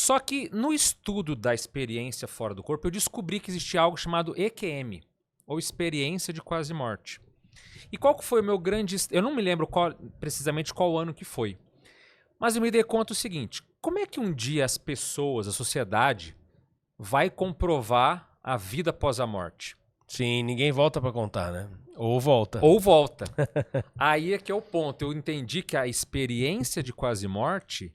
Só que no estudo da experiência fora do corpo, eu descobri que existia algo chamado EQM, ou experiência de quase morte. E qual que foi o meu grande... Eu não me lembro precisamente qual ano que foi. Mas eu me dei conta do seguinte, como é que um dia as pessoas, a sociedade, vai comprovar a vida após a morte? Sim, ninguém volta pra contar, né? Ou volta. Ou volta. Aí é que é o ponto. Eu entendi que a experiência de quase morte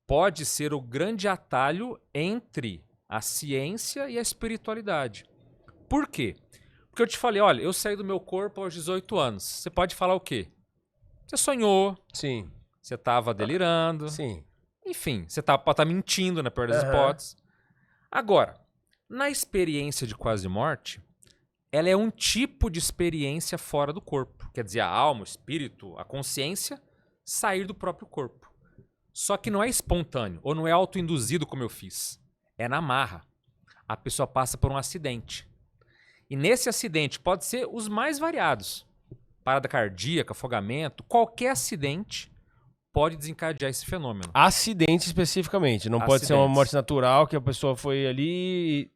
pode ser o grande atalho entre a ciência e a espiritualidade. Por quê? Porque eu te falei, olha, eu saí do meu corpo aos 18 anos. Você pode falar o quê? Você sonhou, Sim, você estava delirando, sim. enfim, você pode estar mentindo na pior das hipóteses. Agora, na experiência de quase morte, ela é um tipo de experiência fora do corpo. Quer dizer, a alma, o espírito, a consciência sair do próprio corpo. Só que não é espontâneo, ou não é autoinduzido como eu fiz. É na marra. A pessoa passa por um acidente. E nesse acidente pode ser os mais variados. Parada cardíaca, afogamento, qualquer acidente pode desencadear esse fenômeno. Acidente especificamente. Não pode ser uma Acidentes. morte natural que a pessoa foi ali e...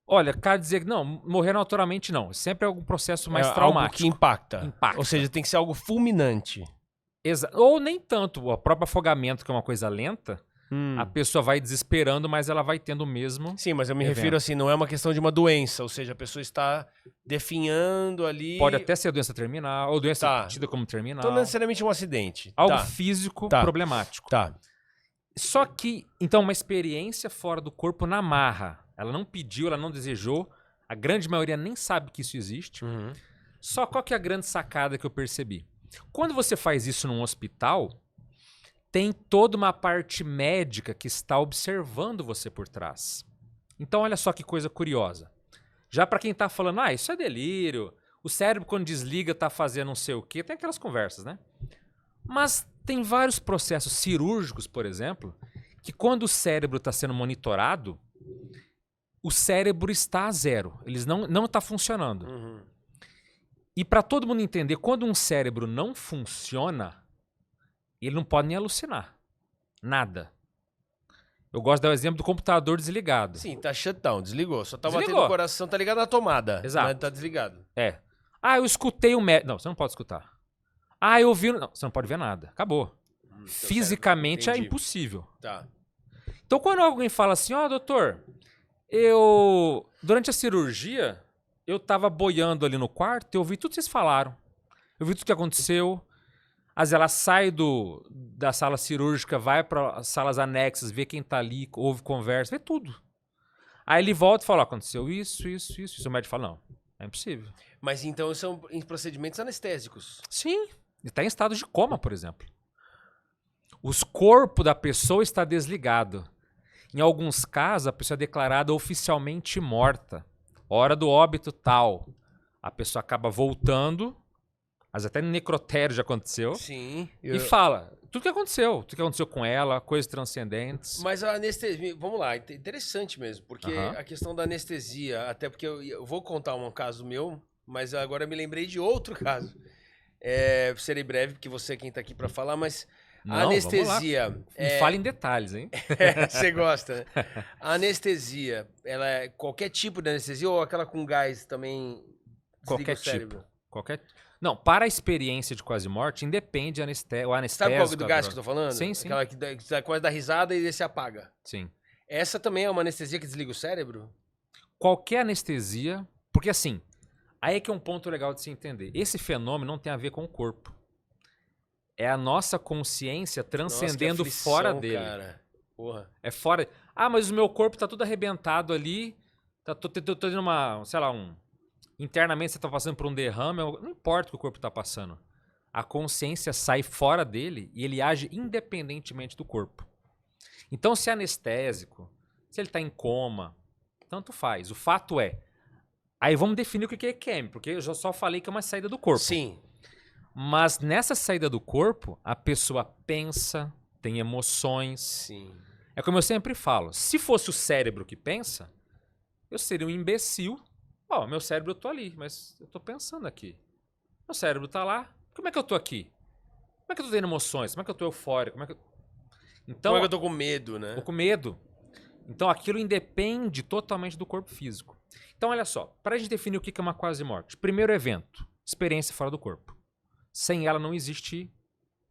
Olha, quer dizer que não, morrer naturalmente não. Sempre é algum processo mais algo traumático. que impacta. Impacta. Ou seja, tem que ser algo fulminante. Ou nem tanto. O próprio afogamento, que é uma coisa lenta, a pessoa vai desesperando, mas ela vai tendo o mesmo. Sim, mas eu me evento. refiro assim, não é uma questão de uma doença. Ou seja, a pessoa está definhando ali... Pode até ser doença terminal, ou doença Tá. tida como terminal. Então, não necessariamente um acidente. Algo Tá. físico Tá. problemático. Tá. Só que, então, uma experiência fora do corpo na marra. Ela não pediu, ela não desejou. A grande maioria nem sabe que isso existe. Só qual que é a grande sacada que eu percebi? Quando você faz isso num hospital, tem toda uma parte médica que está observando você por trás. Então, olha só que coisa curiosa. Já para quem está falando, isso é delírio, o cérebro quando desliga está fazendo não sei o quê, tem aquelas conversas, né? Mas tem vários processos cirúrgicos, por exemplo, que quando o cérebro está sendo monitorado, o cérebro está a zero, ele não está funcionando. E para todo mundo entender, quando um cérebro não funciona, ele não pode nem alucinar. Nada. Eu gosto de dar o exemplo do computador desligado. Sim, tá shutdown, desligou. Só tá batendo Desligou. o coração, tá ligado na tomada. Exato. Mas tá desligado. É. Eu escutei o médico. Não, você não pode escutar. Eu ouvi... Não, você não pode ver nada. Acabou. Fisicamente é Entendi. impossível. Tá. Então quando alguém fala assim, doutor, durante a cirurgia, eu tava boiando ali no quarto, eu ouvi tudo que vocês falaram. Eu vi tudo que aconteceu. Às vezes ela sai da sala cirúrgica, vai para salas anexas, vê quem tá ali, ouve conversa, vê tudo. Aí ele volta e fala, aconteceu isso. O médico fala, não, é impossível. Mas então são em procedimentos anestésicos. Sim, ele tá em estado de coma, por exemplo. O corpo da pessoa está desligado. Em alguns casos, a pessoa é declarada oficialmente morta. Hora do óbito tal. A pessoa acaba voltando, mas até no necrotério já aconteceu. Sim. E fala tudo que aconteceu com ela, coisas transcendentes. Mas a anestesia, vamos lá, interessante mesmo, porque a questão da anestesia, até porque eu vou contar um caso meu, mas agora eu me lembrei de outro caso. Serei breve, porque você é quem tá aqui para falar, mas a anestesia... Me fala em detalhes, hein? Você gosta, né? A anestesia, ela é qualquer tipo de anestesia ou aquela com gás também desliga Qualquer o cérebro? tipo. Não, para a experiência de quase morte, independe o anestésico. Sabe qual é do gás que eu tô falando? Sim, sim. Aquela que quase dá risada e se apaga. Sim. Essa também é uma anestesia que desliga o cérebro? Qualquer anestesia, porque assim, aí é que é um ponto legal de se entender. Esse fenômeno não tem a ver com o corpo. É a nossa consciência transcendendo fora dele. Cara. Porra. É fora. Mas o meu corpo tá tudo arrebentado ali. Tô tendo internamente você tá passando por um derrame. Não importa o que o corpo tá passando. A consciência sai fora dele e ele age independentemente do corpo. Então, se é anestésico, se ele tá em coma, tanto faz. O fato é... Aí vamos definir o que é EQM, porque eu já só falei que é uma saída do corpo. Sim. Mas nessa saída do corpo, a pessoa pensa, tem emoções. Sim. É como eu sempre falo, se fosse o cérebro que pensa, eu seria um imbecil. Meu cérebro eu tô ali, mas eu tô pensando aqui. Meu cérebro tá lá, como é que eu tô aqui? Como é que eu tô tendo emoções? Como é que eu tô eufórico? Então, como é que eu tô com medo, né? Tô com medo. Então aquilo independe totalmente do corpo físico. Então olha só, para a gente definir o que é uma quase morte. Primeiro evento, experiência fora do corpo. Sem ela não existe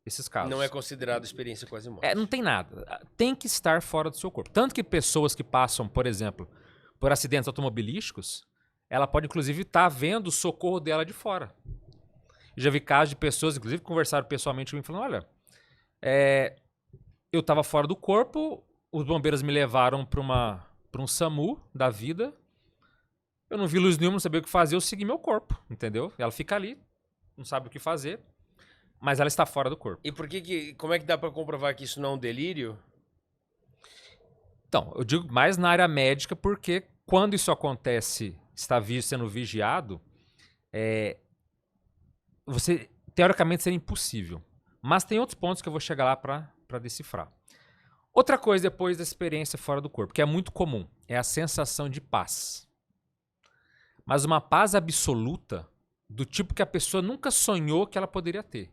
esses casos. Não é considerado experiência quase morte. Não tem nada. Tem que estar fora do seu corpo. Tanto que pessoas que passam, por exemplo, por acidentes automobilísticos, ela pode inclusive estar vendo o socorro dela de fora. Eu já vi casos de pessoas, inclusive, que conversaram pessoalmente comigo, falando, olha, eu estava fora do corpo, os bombeiros me levaram para um SAMU da vida, eu não vi luz nenhuma, não sabia o que fazer, eu segui meu corpo, entendeu? Ela fica ali, não sabe o que fazer, mas ela está fora do corpo. E como é que dá para comprovar que isso não é um delírio? Então, eu digo mais na área médica, porque quando isso acontece, está sendo vigiado, você, teoricamente, seria impossível. Mas tem outros pontos que eu vou chegar lá para decifrar. Outra coisa depois da experiência fora do corpo, que é muito comum, é a sensação de paz. Mas uma paz absoluta, do tipo que a pessoa nunca sonhou que ela poderia ter.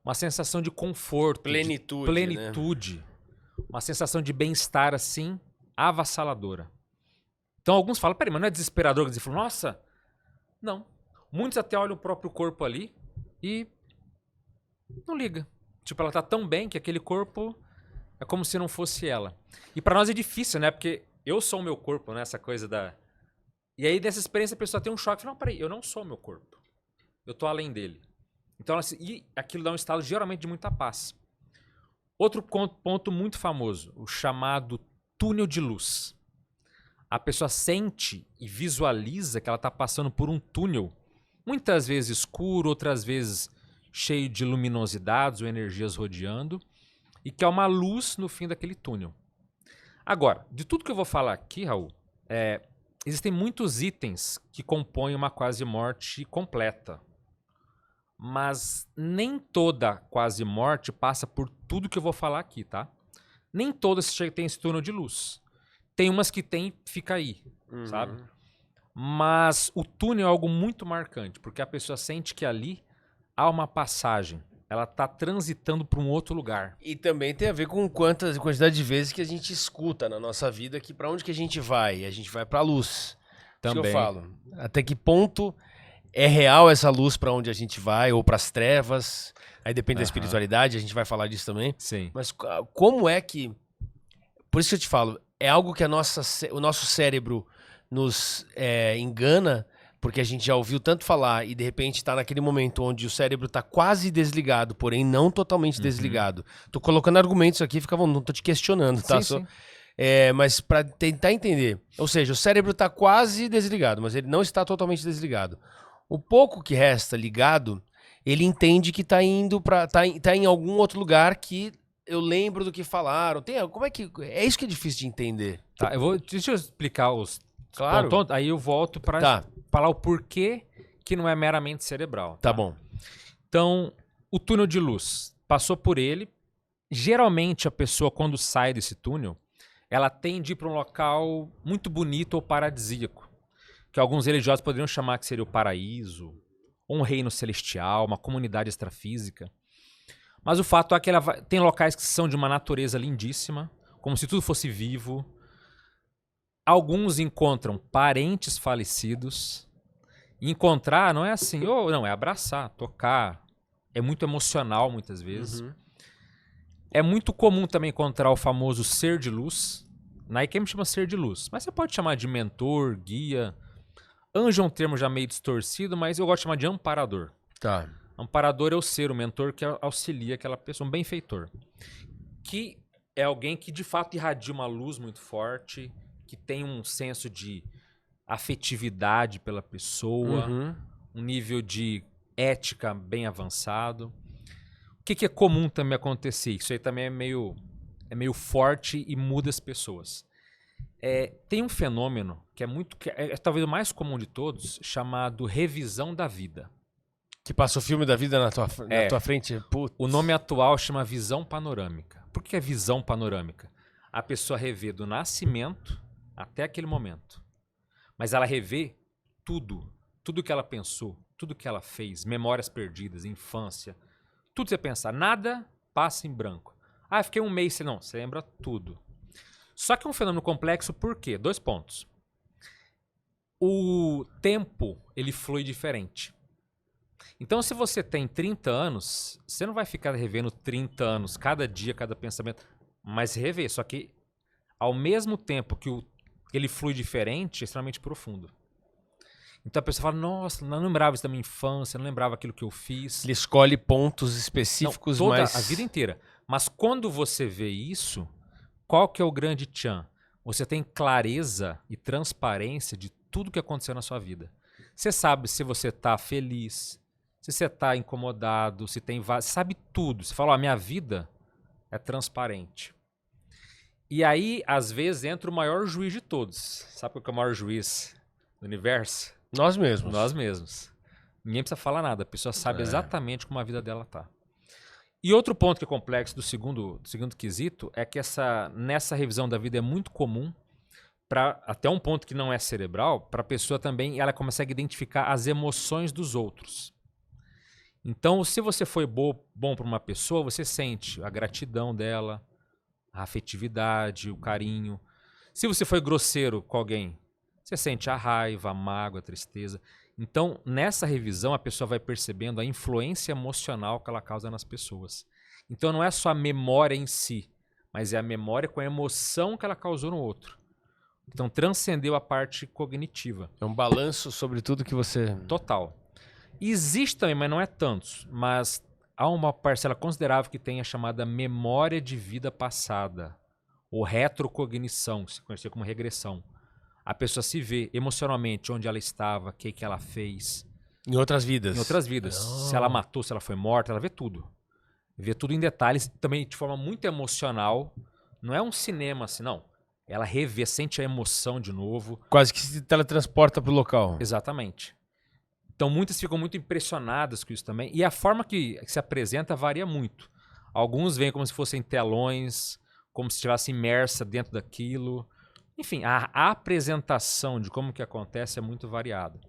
Uma sensação de conforto, Plenitude, de plenitude, né? Uma sensação de bem-estar assim, avassaladora. Então alguns falam, peraí, mas não é desesperador? Eles falam, nossa, não. Muitos até olham o próprio corpo ali e não liga. Tipo, ela tá tão bem que aquele corpo é como se não fosse ela. E pra nós é difícil, né? Porque eu sou o meu corpo, né? Essa coisa da... E aí, nessa experiência, a pessoa tem um choque. Não, peraí, eu não sou o meu corpo. Eu tô além dele. Então, e aquilo dá um estado geralmente de muita paz. Outro ponto muito famoso, o chamado túnel de luz. A pessoa sente e visualiza que ela está passando por um túnel, muitas vezes escuro, outras vezes cheio de luminosidades ou energias rodeando, e que é uma luz no fim daquele túnel. Agora, de tudo que eu vou falar aqui, Raul, existem muitos itens que compõem uma quase morte completa. Mas nem toda quase morte passa por tudo que eu vou falar aqui, tá? Nem todas tem esse túnel de luz. Tem umas que tem, fica aí, sabe? Mas o túnel é algo muito marcante, porque a pessoa sente que ali há uma passagem. Ela está transitando para um outro lugar. E também tem a ver com quantidade de vezes que a gente escuta na nossa vida que para onde que a gente vai? A gente vai para a luz. Também. Isso que eu falo. Até que ponto é real essa luz para onde a gente vai, ou para as trevas? Aí depende da espiritualidade, a gente vai falar disso também. Sim. Mas como é que... Por isso que eu te falo, é algo que o nosso cérebro nos engana, porque a gente já ouviu tanto falar e de repente está naquele momento onde o cérebro está quase desligado, porém não totalmente desligado. Tô colocando argumentos aqui, não tô te questionando, tá? Sim, sim. Mas para tentar entender. Ou seja, o cérebro está quase desligado, mas ele não está totalmente desligado. O pouco que resta ligado, ele entende que tá indo para tá em algum outro lugar que eu lembro do que falaram. Como é que é isso que é difícil de entender? Tá, deixa eu explicar os Claro. pontos, aí eu volto para falar o porquê que não é meramente cerebral. Tá bom. Então, o túnel de luz, passou por ele. Geralmente a pessoa quando sai desse túnel, ela tende a ir para um local muito bonito ou paradisíaco, que alguns religiosos poderiam chamar que seria o paraíso, ou um reino celestial, uma comunidade extrafísica. Mas o fato é que tem locais que são de uma natureza lindíssima, como se tudo fosse vivo. Alguns encontram parentes falecidos. E encontrar não é assim, não, é abraçar, tocar. É muito emocional muitas vezes. É muito comum também encontrar o famoso ser de luz. Na IKEM chama ser de luz, mas você pode chamar de mentor, guia. Anjo é um termo já meio distorcido, mas eu gosto de chamar de amparador. Tá. Amparador é o ser, o mentor que auxilia aquela pessoa, um benfeitor. Que é alguém que de fato irradia uma luz muito forte, que tem um senso de afetividade pela pessoa, um nível de ética bem avançado. O que é comum também acontecer? Isso aí também é meio forte e muda as pessoas. Tem um fenômeno que é talvez o mais comum de todos, chamado revisão da vida. Que passa o filme da vida na tua frente? Putz. O nome atual chama visão panorâmica. Por que é visão panorâmica? A pessoa revê do nascimento até aquele momento. Mas ela revê tudo que ela pensou, tudo que ela fez, memórias perdidas, infância, tudo que você pensar, nada passa em branco. Ah, fiquei um mês. Não, você lembra tudo. Só que é um fenômeno complexo por quê? 2 pontos. O tempo, ele flui diferente. Então, se você tem 30 anos, você não vai ficar revendo 30 anos, cada dia, cada pensamento, mas rever. Só que, ao mesmo tempo que ele flui diferente, é extremamente profundo. Então a pessoa fala, nossa, não lembrava isso da minha infância, não lembrava aquilo que eu fiz. Ele escolhe pontos específicos, toda mas... a vida inteira. Mas quando você vê isso, qual que é o grande tchan? Você tem clareza e transparência de tudo que aconteceu na sua vida. Você sabe se você está feliz, se você está incomodado, se tem... Você sabe tudo. Você fala, a minha vida é transparente. E aí, às vezes, entra o maior juiz de todos. Sabe qual que é o maior juiz do universo? Nós mesmos. Nós mesmos. Ninguém precisa falar nada. A pessoa sabe exatamente como a vida dela tá. E outro ponto que é complexo do segundo quesito é que nessa revisão da vida é muito comum, até um ponto que não é cerebral, para a pessoa também, ela consegue identificar as emoções dos outros. Então, se você foi bom para uma pessoa, você sente a gratidão dela, a afetividade, o carinho. Se você foi grosseiro com alguém, você sente a raiva, a mágoa, a tristeza. Então, nessa revisão, a pessoa vai percebendo a influência emocional que ela causa nas pessoas. Então, não é só a memória em si, mas é a memória com a emoção que ela causou no outro. Então, transcendeu a parte cognitiva. É um balanço sobre tudo que você... Total. Existe também, mas não é tantos. Mas há uma parcela considerável que tem a chamada memória de vida passada, ou retrocognição, que se conhecia como regressão. A pessoa se vê emocionalmente onde ela estava, o que ela fez. Em outras vidas. Em outras vidas. Se ela matou, se ela foi morta, ela vê tudo. Vê tudo em detalhes, também de forma muito emocional. Não é um cinema assim, não. Ela revê, sente a emoção de novo. Quase que se teletransporta pro local. Exatamente. Então muitas ficam muito impressionadas com isso também. E a forma que se apresenta varia muito. Alguns veem como se fossem telões, como se estivesse imersa dentro daquilo. Enfim, a apresentação de como que acontece é muito variada.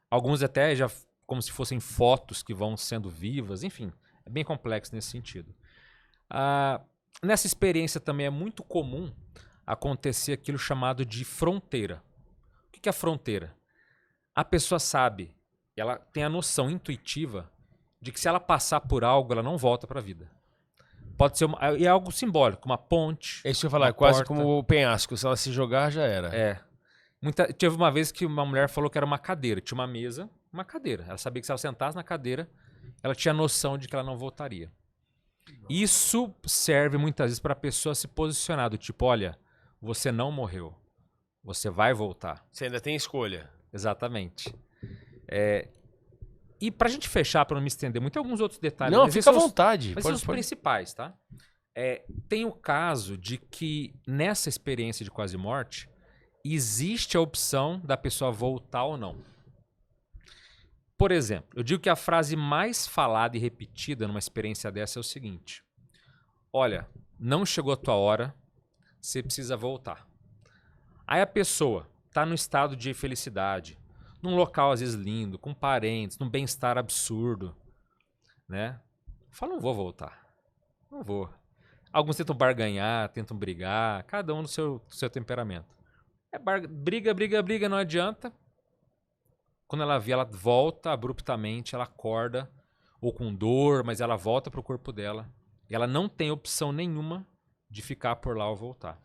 Alguns até já como se fossem fotos que vão sendo vivas. Enfim, é bem complexo nesse sentido. Nessa experiência também é muito comum acontecer aquilo chamado de fronteira. O que é a fronteira? A pessoa sabe, ela tem a noção intuitiva de que se ela passar por algo, ela não volta para a vida. Pode ser é algo simbólico, uma ponte. É isso que eu ia falar, é quase como o penhasco. Se ela se jogar, já era. É. Teve uma vez que uma mulher falou que era uma cadeira. Tinha uma mesa, uma cadeira. Ela sabia que se ela sentasse na cadeira, ela tinha noção de que ela não voltaria. Isso serve muitas vezes para a pessoa se posicionar do tipo, olha, você não morreu. Você vai voltar. Você ainda tem escolha. Exatamente. E pra gente fechar, pra não me estender muito, tem alguns outros detalhes. Não, fica à vontade. Mas são os principais, tá? Tem o caso de que nessa experiência de quase morte, existe a opção da pessoa voltar ou não. Por exemplo, eu digo que a frase mais falada e repetida numa experiência dessa é o seguinte. Olha, não chegou a tua hora, você precisa voltar. Aí a pessoa tá no estado de felicidade, num local às vezes lindo, com parentes, num bem-estar absurdo, né? Fala, não vou voltar. Não vou. Alguns tentam barganhar, tentam brigar, cada um no seu temperamento. Briga, não adianta. Quando ela vê, ela volta abruptamente, ela acorda, ou com dor, mas ela volta pro corpo dela. E ela não tem opção nenhuma de ficar por lá ou voltar.